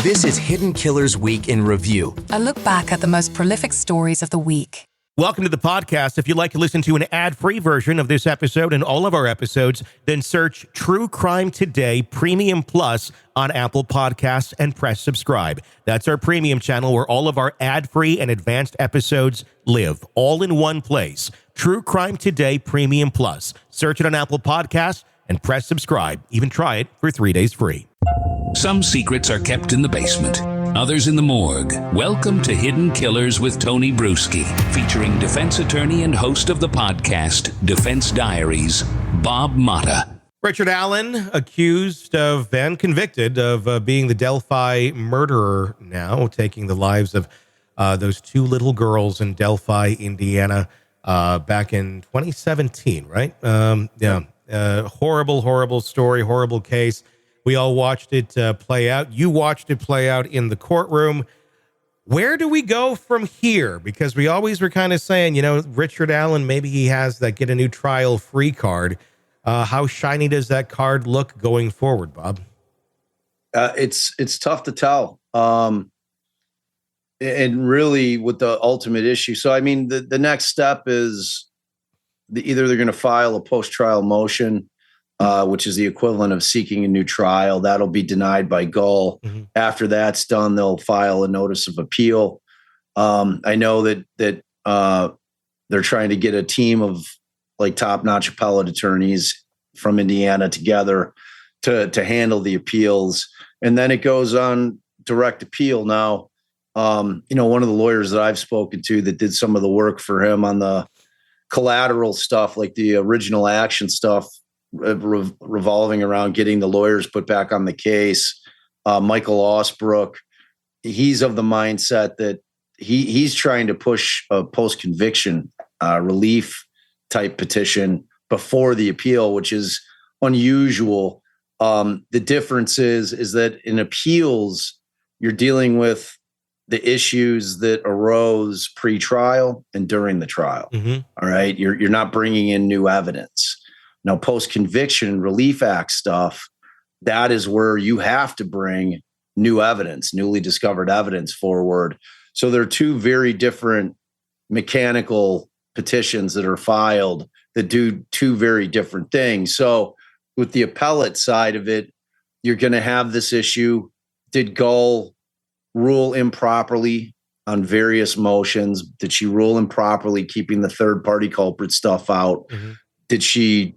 This is Hidden Killers Week in Review. A look back at the most prolific stories of the week. Welcome to the podcast. If you'd like to listen to an ad-free version of this episode and all of our episodes, then search True Crime Today Premium Plus on Apple Podcasts and press subscribe. That's our premium channel where all of our ad-free and advanced episodes live, all in one place. True Crime Today Premium Plus. Search it on Apple Podcasts and press subscribe. Even try it for 3 days free. Some secrets are kept in the basement, others in the morgue. Welcome to Hidden Killers with Tony Brueski, featuring defense attorney and host of the podcast, Defense Diaries, Bob Motta. Richard Allen, accused of and convicted of being the Delphi murderer now, taking the lives of those two little girls in Delphi, Indiana, back in 2017, right? Horrible story, horrible case. We all watched it play out. You watched it play out in the courtroom. Where do we go from here? Because we always were kind of saying, Richard Allen, maybe he has that get a new trial free card. How shiny does that card look going forward, Bob? It's tough to tell. And really with the ultimate issue. So, I mean, the next step is either they're going to file a post-trial motion, which is the equivalent of seeking a new trial. That'll be denied by Gull. Mm-hmm. After that's done, they'll file a notice of appeal. I know that they're trying to get a team of like top-notch appellate attorneys from Indiana together to handle the appeals. And then it goes on direct appeal. Now, one of the lawyers that I've spoken to that did some of the work for him on the collateral stuff, like the original action stuff, revolving around getting the lawyers put back on the case. Michael Osbrook, he's of the mindset that he's trying to push a post-conviction relief type petition before the appeal, which is unusual. The difference is that in appeals, you're dealing with the issues that arose pre-trial and during the trial. Mm-hmm. All right. You're not bringing in new evidence. Now, post-conviction relief act stuff, that is where you have to bring new evidence, newly discovered evidence forward. So there are two very different mechanical petitions that are filed that do two very different things. So with the appellate side of it, you're going to have this issue. Did Gull rule improperly on various motions? Did she rule improperly, keeping the third-party culprit stuff out? Mm-hmm. Did she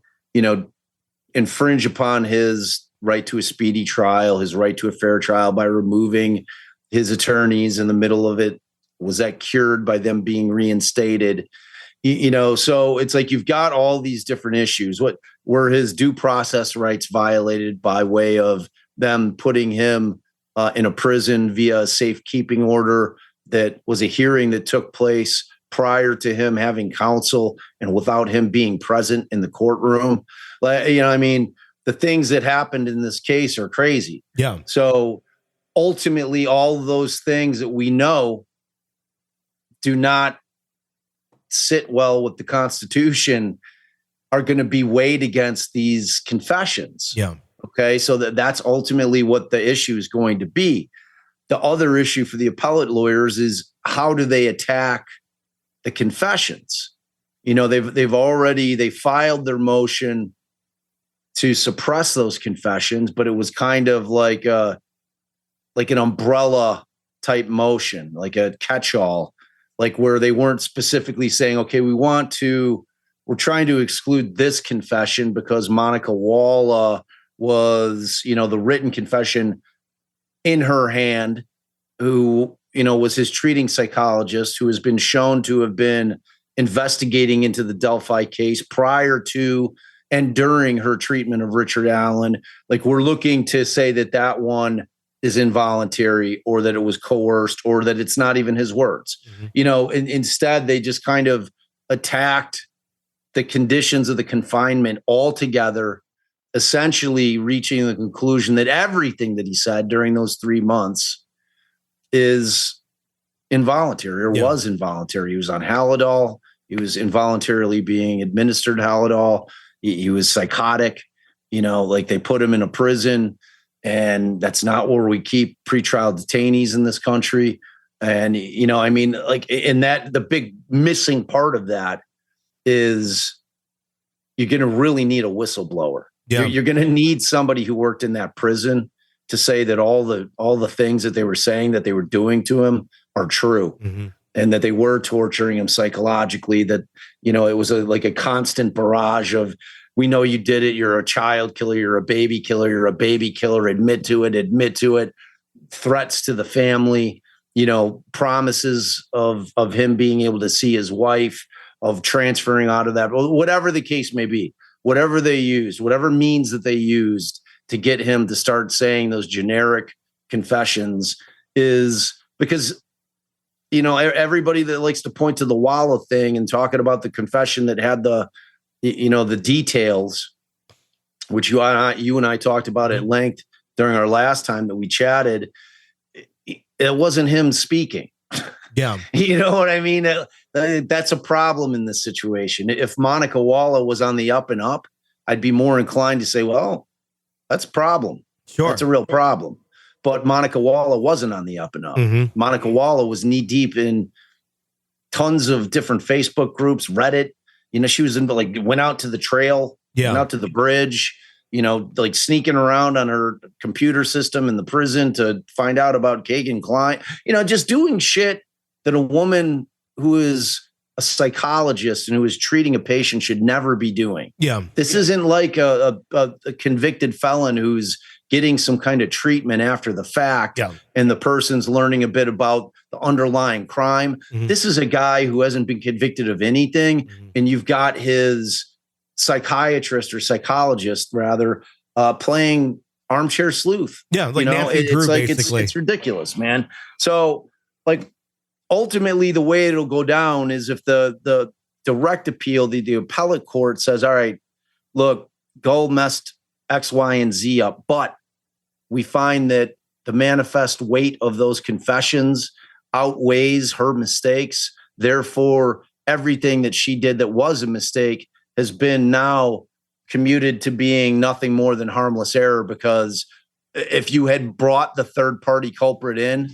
infringe upon his right to a speedy trial, his right to a fair trial by removing his attorneys in the middle of it? Was that cured by them being reinstated? So it's like you've got all these different issues. What were his due process rights violated by way of them putting him in a prison via a safekeeping order that was a hearing that took place prior to him having counsel and without him being present in the courtroom? The things that happened in this case are crazy. Yeah. So ultimately, all of those things that we know do not sit well with the Constitution are going to be weighed against these confessions. Yeah. Okay. So that's ultimately what the issue is going to be. The other issue for the appellate lawyers is how do they attack the confessions? They filed their motion to suppress those confessions, but it was kind of like an umbrella type motion, like a catch-all, like where they weren't specifically saying, okay, we're trying to exclude this confession because Monica Walla was, the written confession in her hand, who, was his treating psychologist, who has been shown to have been investigating into the Delphi case prior to and during her treatment of Richard Allen. Like, we're looking to say that one is involuntary, or that it was coerced, or that it's not even his words. Mm-hmm. Instead, they just kind of attacked the conditions of the confinement altogether, essentially reaching the conclusion that everything that he said during those 3 months is involuntary, or was involuntary. He was on Halidol. He was involuntarily being administered Halidol. He was psychotic. Like, they put him in a prison. And that's not where we keep pretrial detainees in this country. And, I mean, like, in that, the big missing part of that is you're going to really need a whistleblower. Yeah. You're going to need somebody who worked in that prison to say that all the things that they were saying that they were doing to him are true. Mm-hmm. And that they were torturing him psychologically, that, it was like a constant barrage of, we know you did it. You're a child killer. You're a baby killer. You're a baby killer. Admit to it. Threats to the family, promises of him being able to see his wife, of transferring out of that, whatever the case may be, whatever they used, whatever means that they used to get him to start saying those generic confessions, is because, everybody that likes to point to the Walla thing and talking about the confession that had the details, which you and I talked about at length during our last time that we chatted, it wasn't him speaking. Yeah. You know what I mean? That's a problem in this situation. If Monica Walla was on the up and up, I'd be more inclined to say, well, that's a problem. Sure. That's a real problem. But Monica Walla wasn't on the up and up. Mm-hmm. Monica Walla was knee deep in tons of different Facebook groups, Reddit. She was went out to the trail, went out to the bridge, like sneaking around on her computer system in the prison to find out about Kagan Klein, just doing shit that a woman who is a psychologist and who is treating a patient should never be doing. Yeah. This isn't like a convicted felon who's getting some kind of treatment after the fact, and the person's learning a bit about the underlying crime. Mm-hmm. This is a guy who hasn't been convicted of anything, and you've got his psychiatrist or psychologist rather playing armchair sleuth. Yeah, like Nancy Drew, basically. It's ridiculous, man. So, ultimately, the way it'll go down is if the direct appeal, the appellate court says, all right, look, Gold messed X, Y, and Z up, but we find that the manifest weight of those confessions outweighs her mistakes. Therefore, everything that she did that was a mistake has been now commuted to being nothing more than harmless error, because if you had brought the third party culprit in,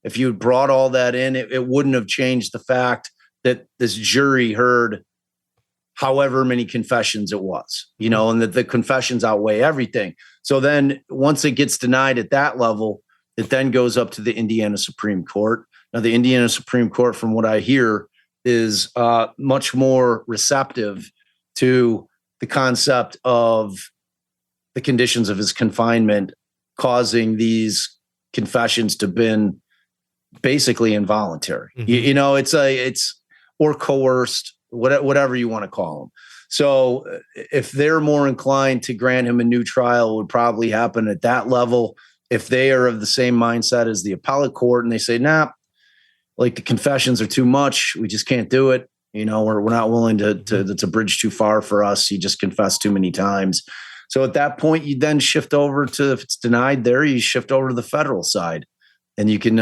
if you had brought all that in, it wouldn't have changed the fact that this jury heard however many confessions it was, and that the confessions outweigh everything. So then once it gets denied at that level, it then goes up to the Indiana Supreme Court. Now, the Indiana Supreme Court, from what I hear, is much more receptive to the concept of the conditions of his confinement causing these confessions to have been basically involuntary. Mm-hmm. It's or coerced, whatever you want to call them. So if they're more inclined to grant him a new trial, it would probably happen at that level. If they are of the same mindset as the appellate court and they say, nah, like the confessions are too much, we just can't do it. We're not willing to it's a bridge too far for us. He just confessed too many times. So at that point, you then shift over to, if it's denied there, you shift over to the federal side, and you can,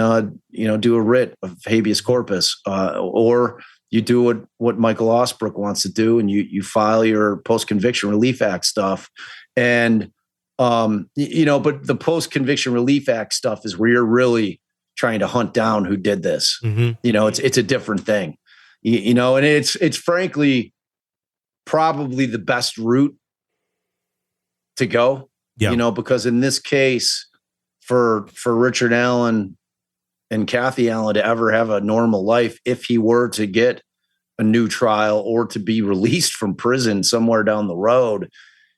do a writ of habeas corpus, or you do what Michael Osbrook wants to do, and you file your Post-Conviction Relief Act stuff. And, but the Post-Conviction Relief Act stuff is where you're really trying to hunt down who did this. Mm-hmm. It's a different thing, and it's frankly probably the best route to go, because in this case, for Richard Allen and Kathy Allen to ever have a normal life, if he were to get a new trial or to be released from prison somewhere down the road,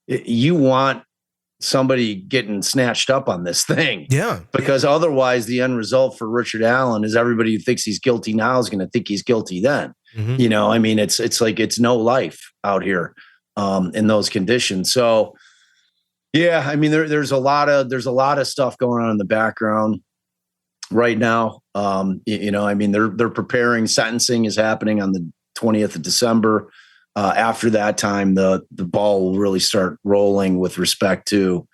you want somebody getting snatched up on this thing. Yeah. Because otherwise the end result for Richard Allen is everybody who thinks he's guilty now is going to think he's guilty then. Mm-hmm. It's like, it's no life out here in those conditions. So yeah, there's a lot of stuff going on in the background right now. They're preparing. Sentencing is happening on the 20th of December. After that time, the ball will really start rolling with respect to,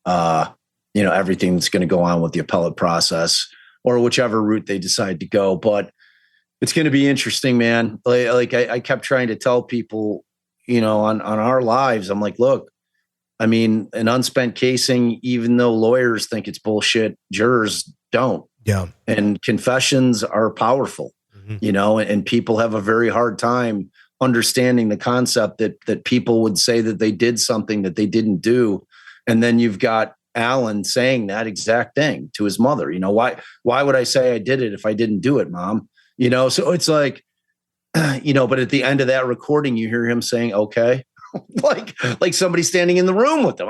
everything that's going to go on with the appellate process or whichever route they decide to go. But it's going to be interesting, man. Like I kept trying to tell people, on our lives, I'm like, look, I mean, an unspent casing, even though lawyers think it's bullshit, jurors don't. Yeah. And confessions are powerful, and people have a very hard time understanding the concept that people would say that they did something that they didn't do. And then you've got Alan saying that exact thing to his mother. Why would I say I did it if I didn't do it, Mom? So it's like, but at the end of that recording, you hear him saying, okay, like somebody standing in the room with them.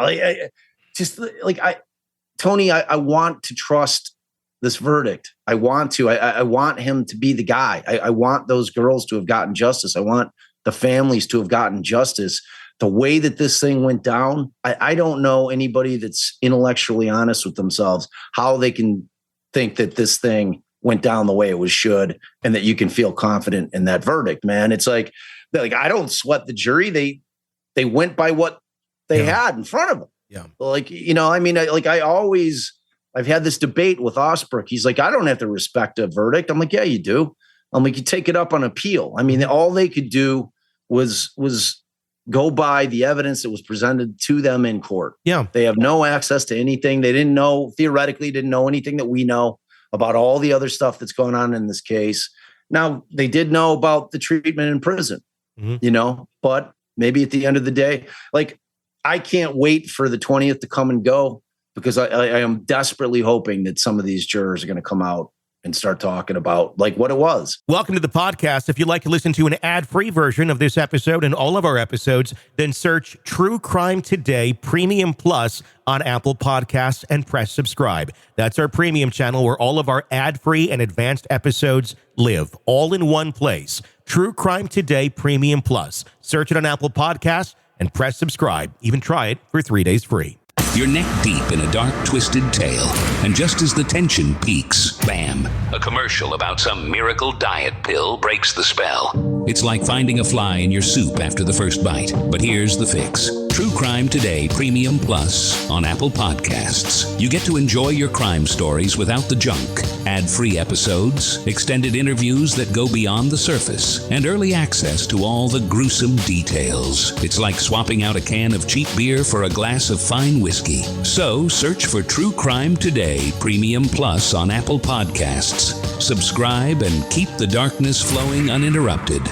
Tony, I want to trust this verdict. I want to. I want him to be the guy. I want those girls to have gotten justice. I want the families to have gotten justice. The way that this thing went down, I don't know anybody that's intellectually honest with themselves how they can think that this thing went down the way it was should, and that you can feel confident in that verdict, man. It's like I don't sweat the jury. They went by what they had in front of them. Yeah. I've had this debate with Osbrook. He's like, I don't have to respect a verdict. I'm like, yeah, you do. I'm like, you take it up on appeal. I mean, all they could do was go by the evidence that was presented to them in court. Yeah. They have no access to anything. They theoretically didn't know anything that we know about all the other stuff that's going on in this case. Now, they did know about the treatment in prison, but maybe at the end of the day, I can't wait for the 20th to come and go, because I am desperately hoping that some of these jurors are going to come out and start talking about what it was. Welcome to the podcast. If you'd like to listen to an ad-free version of this episode and all of our episodes, then search True Crime Today Premium Plus on Apple Podcasts and press subscribe. That's our premium channel where all of our ad-free and advanced episodes live, all in one place. True Crime Today Premium Plus. Search it on Apple Podcasts and press subscribe. Even try it for 3 days free. You're neck deep in a dark, twisted tale, and just as the tension peaks, bam, a commercial about some miracle diet pill breaks the spell. It's like finding a fly in your soup after the first bite. But here's the fix. True Crime Today Premium Plus on Apple Podcasts. You get to enjoy your crime stories without the junk. Ad-free episodes, extended interviews that go beyond the surface, and early access to all the gruesome details. It's like swapping out a can of cheap beer for a glass of fine whiskey. So search for True Crime Today Premium Plus on Apple Podcasts. Subscribe and keep the darkness flowing uninterrupted.